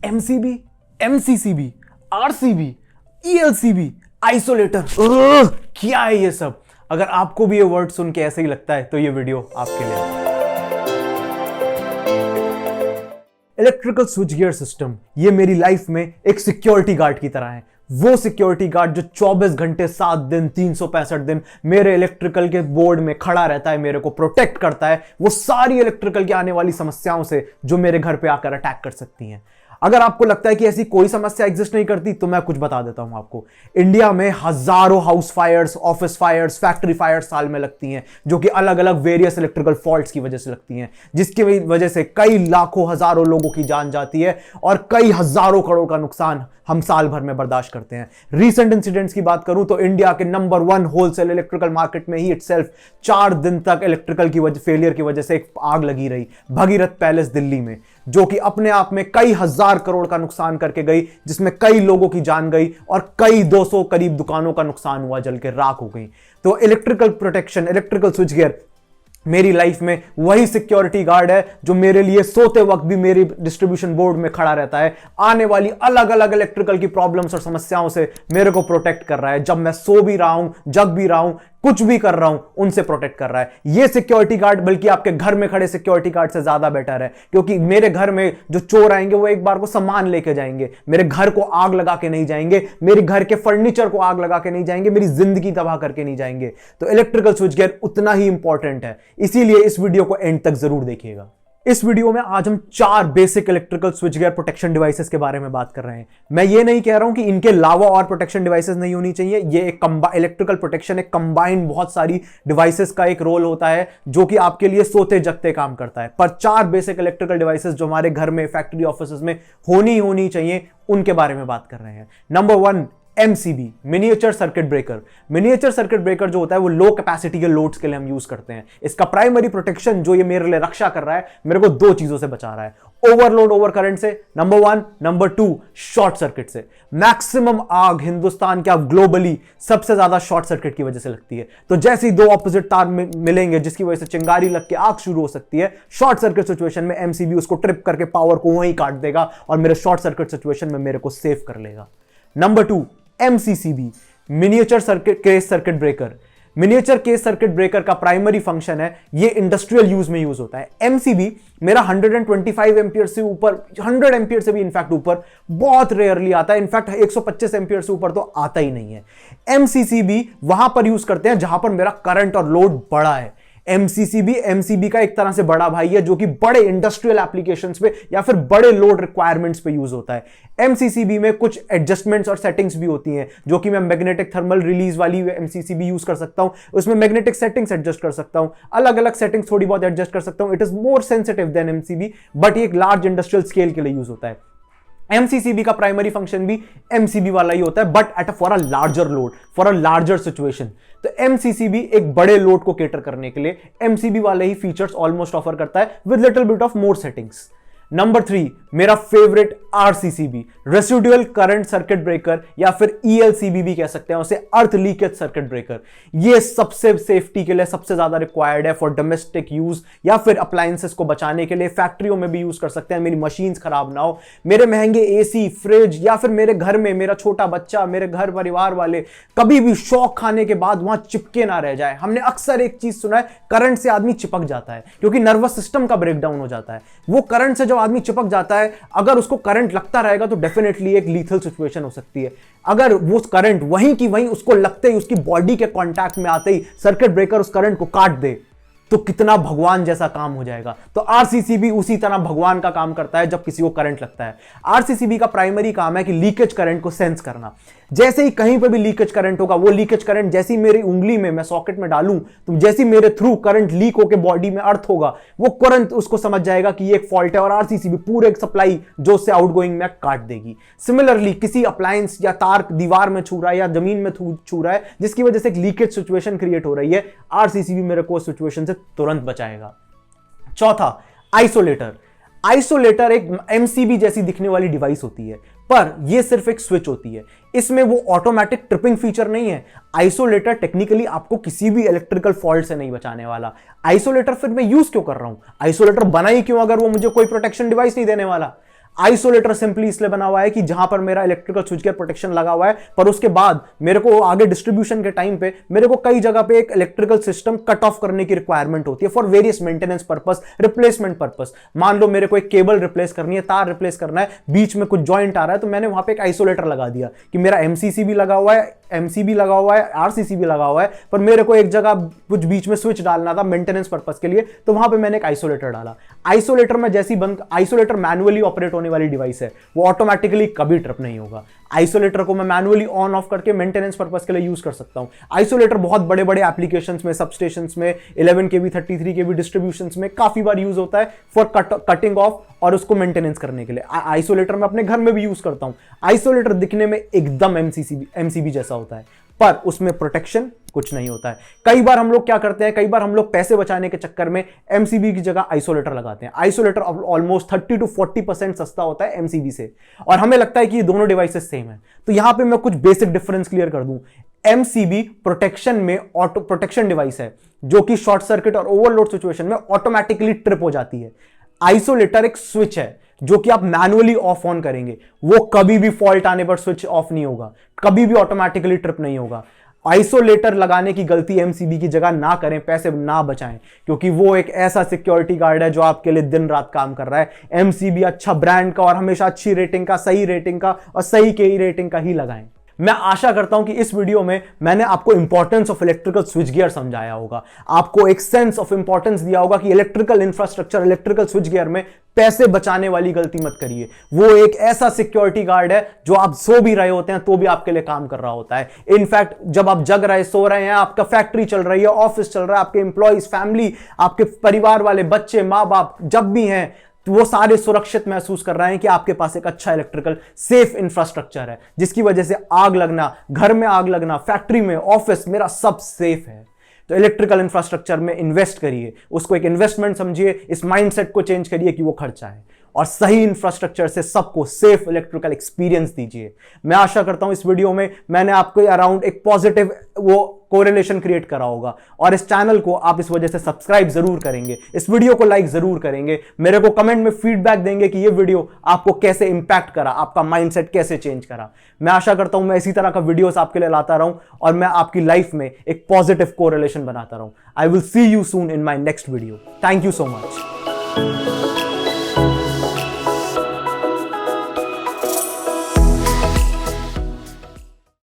MCB, MCCB, RCB, ELCB, isolator, क्या है ये सब? अगर आपको भी ये वर्ड सुन के ऐसे ही लगता है तो ये वीडियो आपके लिए है। इलेक्ट्रिकल स्विच गियर सिस्टम ये मेरी लाइफ में एक सिक्योरिटी गार्ड की तरह है। वो सिक्योरिटी गार्ड जो 24 घंटे 7 दिन 365 दिन मेरे इलेक्ट्रिकल के बोर्ड में खड़ा रहता है, मेरे को प्रोटेक्ट करता है वो सारी इलेक्ट्रिकल की आने वाली समस्याओं से जो मेरे घर पे आकर अटैक कर सकती हैं। अगर आपको लगता है कि ऐसी कोई समस्या एग्जिस्ट नहीं करती तो मैं कुछ बता देता हूं आपको। इंडिया में हजारों house fires, office fires, factory fires साल में लगती हैं, जो कि अलग अलग वेरियस इलेक्ट्रिकल फॉल्ट्स की वजह से लगती हैं, जिसकी वजह से कई लाखों हजारों लोगों की जान जाती है और कई हजारों करोड़ का नुकसान हम साल भर में बर्दाश्त करते हैं। रीसेंट इंसिडेंट्स की बात करूं तो इंडिया के नंबर 1 होलसेल इलेक्ट्रिकल मार्केट में ही इटसेल्फ 4 दिन तक इलेक्ट्रिकल की फेलियर की वजह से एक आग लगी रही, भगीरथ पैलेस दिल्ली में, जो कि अपने आप में कई हजार करोड़ का नुकसान करके गई, जिसमें कई लोगों की जान गई और कई 200 करीब दुकानों का नुकसान हुआ, जल के राख हो गई। तो electrical protection, electrical switch gear मेरी लाइफ में वही सिक्योरिटी गार्ड है जो मेरे लिए सोते वक्त भी मेरी डिस्ट्रीब्यूशन बोर्ड में खड़ा रहता है, आने वाली अलग अलग इलेक्ट्रिकल की प्रॉब्लम्स और समस्याओं से मेरे को प्रोटेक्ट कर रहा है। जब मैं सो भी रहा हूं, जग भी रहा हूं, कुछ भी कर रहा हूं, उनसे प्रोटेक्ट कर रहा है ये सिक्योरिटी गार्ड। बल्कि आपके घर में खड़े सिक्योरिटी गार्ड से ज्यादा बेटर है, क्योंकि मेरे घर में जो चोर आएंगे वो एक बार को सामान लेके जाएंगे, मेरे घर को आग लगा के नहीं जाएंगे, मेरे घर के फर्नीचर को आग लगा के नहीं जाएंगे, मेरी जिंदगी तबाह करके नहीं जाएंगे। तो इलेक्ट्रिकल स्विच गियर उतना ही इंपॉर्टेंट है, इसीलिए इस वीडियो को एंड तक जरूर देखिएगा। इस वीडियो में आज हम 4 basic electrical switch gear protection devices के बारे में बात कर रहे हैं। मैं ये नहीं कह रहा हूं कि इनके अलावा और प्रोटेक्शन डिवाइसेस नहीं होनी चाहिए, ये एक इलेक्ट्रिकल प्रोटेक्शन एक कंबाइंड बहुत सारी डिवाइसेस का एक रोल होता है जो कि आपके लिए सोते जगते काम करता है। पर 4 बेसिक इलेक्ट्रिकल डिवाइसेस जो हमारे घर में, फैक्ट्री, ऑफिस में होनी चाहिए, उनके बारे में बात कर रहे हैं। Number 1, MCB, miniature circuit breaker. Miniature circuit breaker जो होता है वो लो कैपेसिटी के लोड्स के लिए हम यूज करते हैं। इसका प्राइमरी प्रोटेक्शन जो ये मेरे लिए रक्षा कर रहा है, मेरे को 2 चीजों से बचा रहा है, ओवरलोड ओवर करंट से नंबर 1, नंबर 2 शॉर्ट सर्किट से। मैक्सिमम आग हिंदुस्तान क्या ग्लोबली सबसे ज्यादा शॉर्ट सर्किट की वजह से लगती है। तो जैसे ही 2 ऑपोजिट तार मिलेंगे जिसकी वजह से चिंगारी लग के आग शुरू हो सकती है, शॉर्ट सर्किट सिचुएशन में एमसीबी उसको ट्रिप करके पावर को वहीं काट देगा और मेरे शॉर्ट सर्किट सिचुएशन में मेरे को सेव कर लेगा। Number 2, MCCB, miniature circuit case circuit breaker. Miniature case circuit breaker का प्राइमरी फंक्शन है, ये इंडस्ट्रियल यूज में यूज होता है। एमसीबी मेरा 125 एम्पियर से ऊपर, 100 एम्पियर से भी इनफैक्ट ऊपर बहुत रेयरली आता है, इनफैक्ट 125 एम्पियर से ऊपर तो आता ही नहीं है। एमसीसीबी वहां पर यूज करते हैं जहां पर मेरा करंट और लोड बड़ा है। एमसीसीबी एमसीबी का एक तरह से बड़ा भाई है जो कि बड़े इंडस्ट्रियल एप्लीकेशंस पे या फिर बड़े लोड रिक्वायरमेंट्स पे यूज होता है। एमसीसीबी में कुछ एडजस्टमेंट्स और सेटिंग्स भी होती हैं जो कि मैं मैग्नेटिक थर्मल रिलीज वाली एमसीसीबी यूज कर सकता हूं, उसमें मैग्नेटिक सेटिंग्स एडजस्ट कर सकता हूं, अलग अलग सेटिंग्स थोड़ी बहुत एडजस्ट कर सकता हूं। It is more sensitive then MCB, but ये एक लार्ज इंडस्ट्रियल स्केल के लिए यूज होता है। एमसीसीबी का प्राइमरी फंक्शन भी एमसीबी वाला ही होता है, but at for a larger load, for a larger situation. तो एमसीसीबी एक बड़े लोड को केटर करने के लिए एमसीबी वाले ही फीचर्स ऑलमोस्ट ऑफर करता है with little bit of more settings. Number 3, मेरा favourite RCCB, residual current circuit breaker, या फिर ईएलसीबी भी कह सकते हैं उसे, अर्थ लीकेज सर्किट ब्रेकर। ये सबसे सेफ्टी के लिए सबसे ज्यादा रिक्वायर्ड है फॉर डोमेस्टिक यूज या फिर अप्लायंसेस को बचाने के लिए। फैक्ट्रियों में भी यूज कर सकते हैं, मेरी मशीन्स खराब ना हो, मेरे महंगे एसी, फ्रिज, या फिर मेरे घर में मेरा छोटा बच्चा, मेरे घर परिवार वाले कभी भी शॉक खाने के बाद वहां चिपके ना रह जाए। हमने अक्सर एक चीज सुना है, करंट से आदमी चिपक जाता है क्योंकि नर्वस सिस्टम का ब्रेकडाउन हो जाता है। वो करंट से आदमी चिपक जाता है, अगर उसको करंट लगता रहेगा तो डेफिनेटली एक लीथल सिचुएशन हो सकती है। अगर वो करंट वहीं की वहीं उसको लगते ही, उसकी बॉडी के कांटेक्ट में आते ही सर्किट ब्रेकर उस करंट को काट दे तो कितना भगवान जैसा काम हो जाएगा। तो आरसीसीबी उसी तरह भगवान का काम करता है जब किसी को करंट लगता है। आरसीसीबी का प्राइमरी काम है कि लीकेज करंट को सेंस करना। जैसे ही कहीं पर भी लीकेज करंट होगा, वो लीकेज करंट जैसी मेरी उंगली में मैं सॉकेट में डालूं तो जैसी मेरे थ्रू करंट लीक होकर बॉडी में अर्थ होगा, वो करंट उसको समझ जाएगा कि ये एक फॉल्ट है और आरसीसीबी पूरे सप्लाई जो उससे आउटगोइंग में काट देगी। सिमिलरली किसी अप्लायंस या तार दीवार में छू रहा है या जमीन में छू रहा है जिसकी वजह से एक लीकेज सिचुएशन क्रिएट हो रही है, आरसीसीबी मेरे को सिचुएशन से तुरंत बचाएगा। चौथा, आइसोलेटर। आइसोलेटर एक एमसीबी जैसी दिखने वाली डिवाइस होती है, पर यह सिर्फ एक स्विच होती है, इसमें वो ऑटोमेटिक ट्रिपिंग फीचर नहीं है। आइसोलेटर टेक्निकली आपको किसी भी इलेक्ट्रिकल फॉल्ट से नहीं बचाने वाला। आइसोलेटर फिर मैं यूज क्यों कर रहा हूं? आइसोलेटर बना ही क्यों अगर वो मुझे कोई प्रोटेक्शन डिवाइस नहीं देने वाला? आइसोलेटर सिंपली इसलिए बना हुआ है कि जहां पर मेरा इलेक्ट्रिकल स्विच गियर प्रोटेक्शन लगा हुआ है, पर उसके बाद मेरे को आगे डिस्ट्रीब्यूशन के टाइम पे मेरे को कई जगह पे एक इलेक्ट्रिकल सिस्टम कट ऑफ करने की रिक्वायरमेंट होती है for various maintenance purpose, replacement purpose. मान लो मेरे को एक केबल रिप्लेस करनी है, तार रिप्लेस करना है, बीच में कुछ जॉइंट आ रहा है, तो मैंने वहां पे एक आइसोलेटर लगा दिया कि मेरा एमसीसी भी लगा हुआ है, एमसी भी लगा हुआ है, आरसीसी भी लगा हुआ है, पर मेरे को एक जगह कुछ बीच में स्विच डालना था मेंटेनेंस पर्पस के लिए, तो वहां पे मैंने एक आइसोलेटर डाला। आइसोलेटर में जैसी बंद, आइसोलेटर मैनुअली ऑपरेट होने वाली डिवाइस है, वो ऑटोमेटिकली कभी ट्रिप नहीं होगा। आइसोलेटर को मैं मैनुअली ऑन ऑफ करके मेंटेनेंस पर्पस के लिए यूज कर सकता हूं। आइसोलेटर बहुत बड़े बड़े एप्लीकेशंस में, सबस्टेशंस में, 11 केवी 33 केवी डिस्ट्रीब्यूशंस में काफी बार यूज होता है फॉर कटिंग ऑफ और उसको मेंटेनेंस करने के लिए। आइसोलेटर मैं अपने घर में भी यूज करता हूं। आइसोलेटर दिखने में एकदम एमसीबी जैसा होता है, पर उसमें प्रोटेक्शन कुछ नहीं होता है। कई बार हम लोग क्या करते हैं, कई बार हम लोग पैसे बचाने के चक्कर में एमसीबी की जगह आइसोलेटर लगाते हैं। आइसोलेटर ऑलमोस्ट 30 to 40% सस्ता होता है एमसीबी से, और हमें लगता है कि ये दोनों डिवाइसेस सेम है। तो यहां पे मैं कुछ बेसिक डिफरेंस क्लियर कर दूं। एमसीबी प्रोटेक्शन में ऑटो प्रोटेक्शन डिवाइस है जो कि शॉर्ट सर्किट और ओवरलोड सिचुएशन में ऑटोमेटिकली ट्रिप हो जाती है। आइसोलेटर एक स्विच है जो कि आप मैनुअली ऑफ ऑन करेंगे, वो कभी भी फॉल्ट आने पर स्विच ऑफ नहीं होगा, कभी भी ऑटोमेटिकली ट्रिप नहीं होगा। आइसोलेटर लगाने की गलती एमसीबी की जगह ना करें, पैसे ना बचाएं, क्योंकि वो एक ऐसा सिक्योरिटी गार्ड है जो आपके लिए दिन रात काम कर रहा है। एमसीबी अच्छा ब्रांड का और हमेशा अच्छी रेटिंग का, सही रेटिंग का और सही के रेटिंग का ही लगाएं। मैं आशा करता हूं कि इस वीडियो में मैंने आपको importance of electrical switch gear समझाया होगा, आपको एक सेंस ऑफ इंपॉर्टेंस दिया होगा कि electrical infrastructure, electrical switch gear में पैसे बचाने वाली गलती मत करिए। वो एक ऐसा सिक्योरिटी गार्ड है जो आप सो भी रहे होते हैं तो भी आपके लिए काम कर रहा होता है। इनफैक्ट जब आप जग रहे, सो रहे हैं, आपका फैक्ट्री चल रही है, ऑफिस चल रहा है, आपके एम्प्लॉइज, फैमिली, आपके परिवार वाले, बच्चे, माँ बाप जब भी हैं, तो वो सारे सुरक्षित महसूस कर रहे हैं कि आपके पास एक अच्छा इलेक्ट्रिकल सेफ इंफ्रास्ट्रक्चर है, जिसकी वजह से आग लगना, घर में आग लगना, फैक्ट्री में, ऑफिस, मेरा सब सेफ है। तो इलेक्ट्रिकल इंफ्रास्ट्रक्चर में इन्वेस्ट करिए, उसको एक इन्वेस्टमेंट समझिए, इस माइंडसेट को चेंज करिए कि वो खर्चा है, और सही इंफ्रास्ट्रक्चर से सबको सेफ इलेक्ट्रिकल एक्सपीरियंस दीजिए। मैं आशा करता हूं इस वीडियो में मैंने आपको अराउंड एक पॉजिटिव वो कोरिलेशन क्रिएट करा होगा, और इस चैनल को आप इस वजह से सब्सक्राइब जरूर करेंगे, इस वीडियो को लाइक जरूर करेंगे, मेरे को कमेंट में फीडबैक देंगे कि ये वीडियो आपको कैसे इंपैक्ट करा, आपका माइंडसेट कैसे चेंज करा। मैं आशा करता हूं मैं इसी तरह का वीडियोस आपके लिए लाता रहूं और मैं आपकी लाइफ में एक पॉजिटिव कोरिलेशन बनाता रहूं। I will see you soon in my next video. Thank you so much.